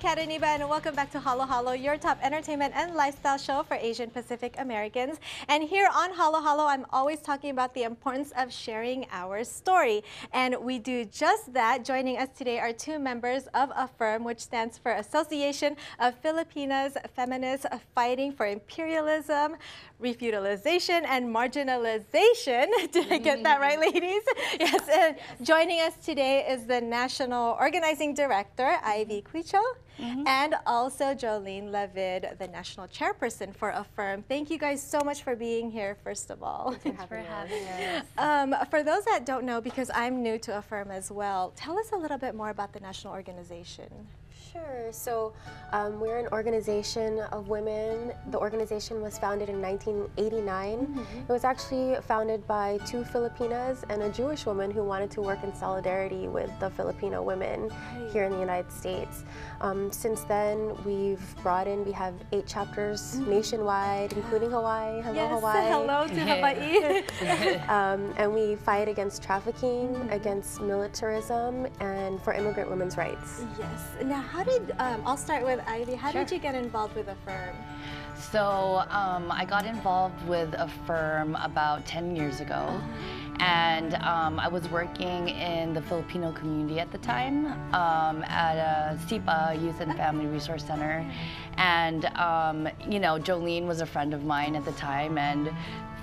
Kat Iniba, and welcome back to Halo Halo, your top entertainment and lifestyle show for Asian Pacific Americans. And here on Halo Halo, I'm always talking about the importance of sharing our story. And we do just that. Joining us today are two members of AF3IRM, which stands for Association of Filipinas Feminists Fighting for Imperialism, Refeudalization, and Marginalization. Did I get that right, ladies? Yes, and joining us today is the National Organizing Director, Quicho, and also Jollene, Levid, the National Chairperson for AF3IRM. Thank you guys so much for being here, first of all. Thanks for having us. For those that don't know, because I'm new to AF3IRM as well, tell us a little bit more about the national organization. Sure. So we're an organization of women. The organization was founded in 1989. It was actually founded by two Filipinas and a Jewish woman who wanted to work in solidarity with the Filipino women here in the United States. Since then, we have 8 chapters nationwide, including Hawaii. Hello, yes, Hawaii. Hello to Hawaii. And we fight against trafficking, against militarism, and for immigrant women's rights. Yes. Now, how did, I'll start with Ivy. How did you get involved with AF3IRM? So I got involved with AF3IRM about 10 years ago. And I was working in the Filipino community at the time at a SIPA, Youth and Family Resource Center. And, you know, Jollene was a friend of mine at the time. And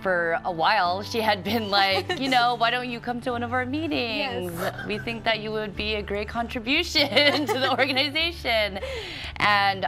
for a while, she had been like, you know, why don't you come to one of our meetings? Yes. We think that you would be a great contribution to the organization. And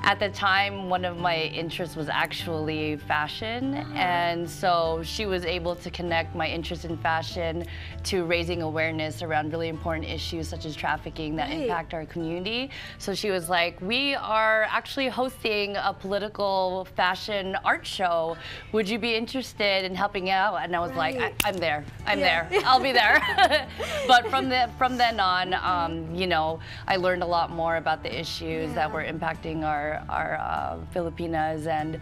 at the time, one of my interests was actually fashion. And so she was able to connect my interest in fashion to raising awareness around really important issues such as trafficking that impact our community. So she was like, we are actually hosting a political fashion art show. Would you be interested in helping out? And I was like, I'm there. I'm there. I'll be there. But from then on, you know, I learned a lot more about the issues that were impacting our Filipinas, and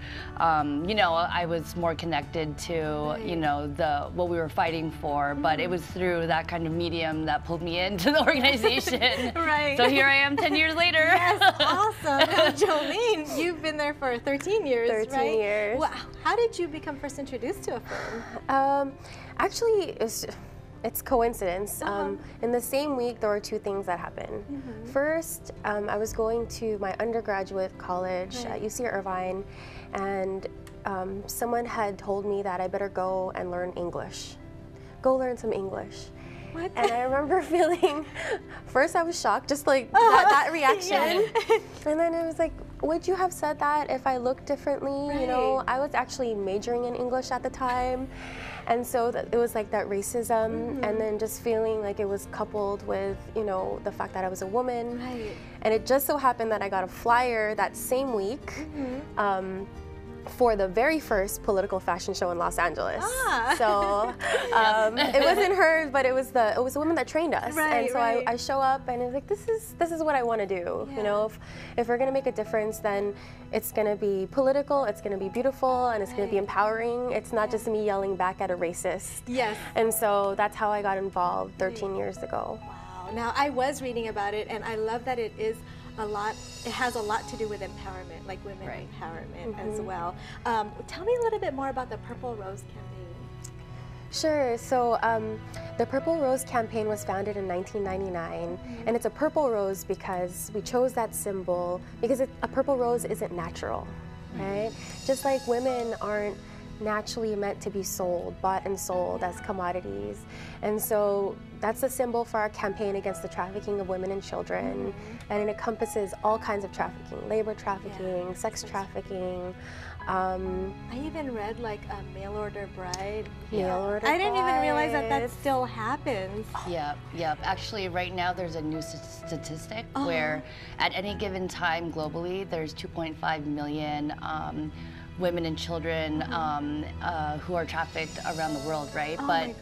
you know, I was more connected to you know what we were fighting for. But it was through that kind of medium that pulled me into the organization. So here I am 10 years later. Yes, awesome. Now, Jollene, you've been there for 13 years, 13 years. Well, how did you become first introduced to AF3IRM? Actually, it's coincidence. In the same week, there were 2 things that happened. First, I was going to my undergraduate college at UC Irvine, and someone had told me that I better go and learn English. Go learn some English. What? And I remember feeling, first I was shocked, just like that reaction. And then it was like, would you have said that if I looked differently? You know, I was actually majoring in English at the time. And so it was like that racism, and then just feeling like it was coupled with, you know, the fact that I was a woman. And it just so happened that I got a flyer that same week for the very first political fashion show in Los Angeles. So it wasn't her, but it was a woman that trained us. And so I show up, and it's like, this is what I want to do. You know, if we're gonna make a difference, then it's gonna be political, it's gonna be beautiful, and it's gonna be empowering. It's not just me yelling back at a racist. And so that's how I got involved 13 years ago. Wow. Now, I was reading about it, and I love that it has a lot to do with empowerment, like women empowerment as well. Tell me a little bit more about the Purple Rose campaign. Sure. So the Purple Rose campaign was founded in 1999, and it's a purple rose because we chose that symbol because a purple rose isn't natural, right? Just like women aren't naturally meant to be bought and sold as commodities. And so that's the symbol for our campaign against the trafficking of women and children. And it encompasses all kinds of trafficking, labor trafficking, sex trafficking. I even read like a mail order bride. Mail order I didn't even realize that still happens. Yep. Actually, right now there's a new statistic where at any given time globally, there's 2.5 million women and children who are trafficked around the world, right? But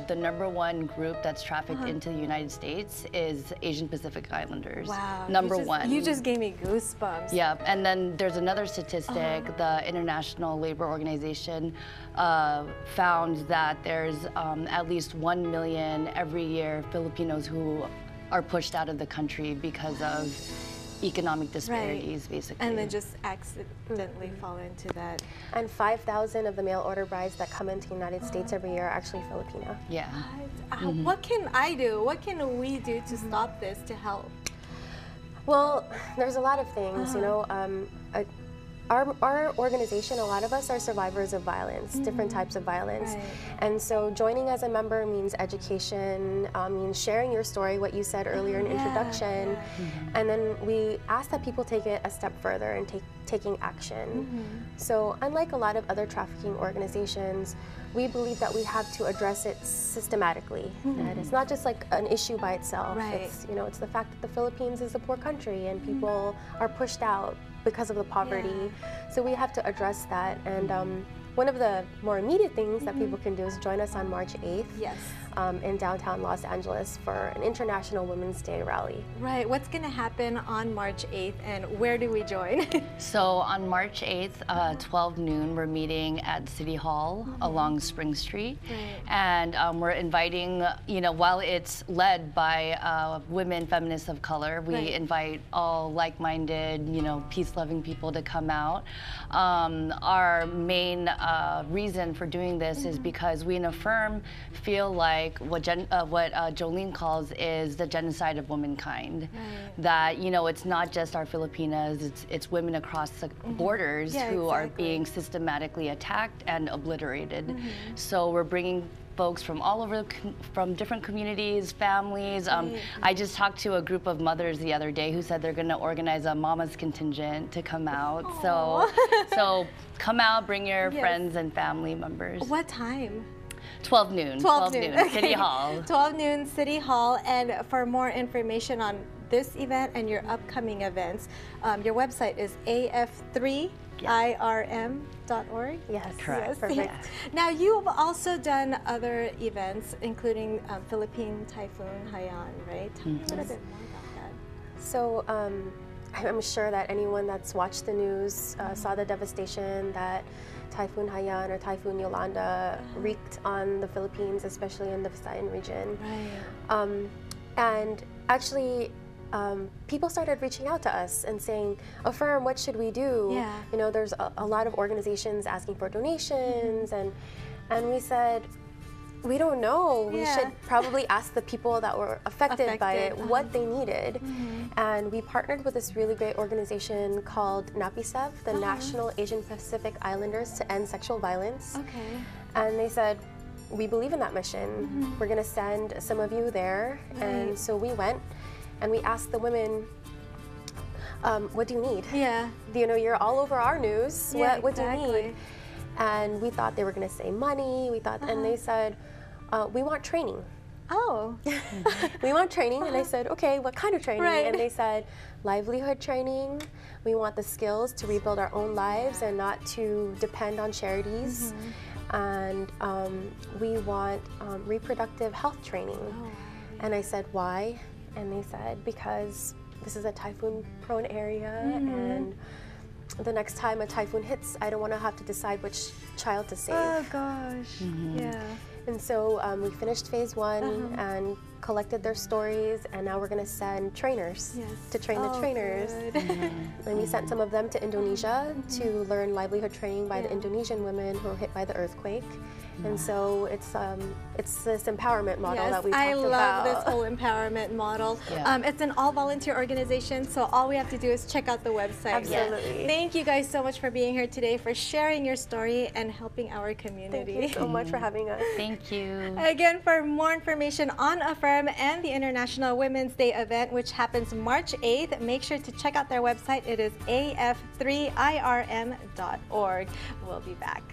the #1 group that's trafficked into the United States is Asian Pacific Islanders. Wow. #1. You just gave me goosebumps. Yeah, and then there's another statistic. The International Labor Organization found that there's at least 1 million every year Filipinos who are pushed out of the country because of economic disparities, basically. And then just accidentally fall into that. And 5,000 of the mail order brides that come into the United States every year are actually Filipino. Yeah. What can I do? What can we do to stop this, to help? Well, there's a lot of things, you know. Our organization, a lot of us are survivors of violence, different types of violence. Right. And so joining as a member means education, means sharing your story, what you said earlier in introduction. And then we ask that people take it a step further and taking action. So unlike a lot of other trafficking organizations, we believe that we have to address it systematically. And it's not just like an issue by itself. Right. It's, you know, it's the fact that the Philippines is a poor country and people are pushed out because of the poverty. So we have to address that. And one of the more immediate things that people can do is join us on March 8th. Yes. In downtown Los Angeles for an International Women's Day rally. Right. What's going to happen on March 8th, and where do we join? So on March 8th, 12 noon, we're meeting at City Hall along Spring Street. Right. And we're inviting, you know, while it's led by women feminists of color, we invite all like-minded, you know, peace-loving people to come out. Our main reason for doing this is because we in AF3IRM feel like what Jollene calls is the genocide of womankind. That, you know, it's not just our Filipinas, it's women across the borders who are being systematically attacked and obliterated. So we're bringing folks from all over, from different communities, families. I just talked to a group of mothers the other day who said they're going to organize a mama's contingent to come out. So come out, bring your friends and family members. What time? 12 noon. 12 noon. Okay. City Hall. 12 noon, City Hall. And for more information on this event and your upcoming events, your website is AF3IRM.org. Yes, correct. Yes. Perfect. Now, you've also done other events, including Philippine Typhoon Haiyan, right? Tell me a little bit more about that. So I'm sure that anyone that's watched the news saw the devastation that Typhoon Haiyan or Typhoon Yolanda wreaked on the Philippines, especially in the Visayan region. Right. And actually, people started reaching out to us and saying, AF3IRM, what should we do? Yeah. You know, there's a lot of organizations asking for donations, and we said, we don't know. We should probably ask the people that were affected by it what they needed. And we partnered with this really great organization called NAPISEV, the National Asian Pacific Islanders to End Sexual Violence. Okay. And they said, we believe in that mission. We're going to send some of you there. And so we went and we asked the women, what do you need? Yeah. You know, you're all over our news. Yeah, what do you need? And we thought they were going to say money. We thought, and they said, we want training. Oh. We want training. And I said, okay, what kind of training? And they said, livelihood training. We want the skills to rebuild our own lives and not to depend on charities. And we want reproductive health training. And I said, why? And they said, because this is a typhoon-prone area, and the next time a typhoon hits, I don't want to have to decide which child to save. Oh gosh. Yeah. And so we finished phase 1 and collected their stories, and now we're going to send trainers to train the trainers. And we sent some of them to Indonesia to learn livelihood training by the Indonesian women who were hit by the earthquake. And so it's this empowerment model that we talked about. I love this whole empowerment model. It's an all-volunteer organization, so all we have to do is check out the website. Absolutely. Thank you guys so much for being here today, for sharing your story and helping our community. Thank you so much for having us. Thank you. Again, for more information on AF3IRM and the International Women's Day event, which happens March 8th, make sure to check out their website. It is AF3IRM.org. We'll be back.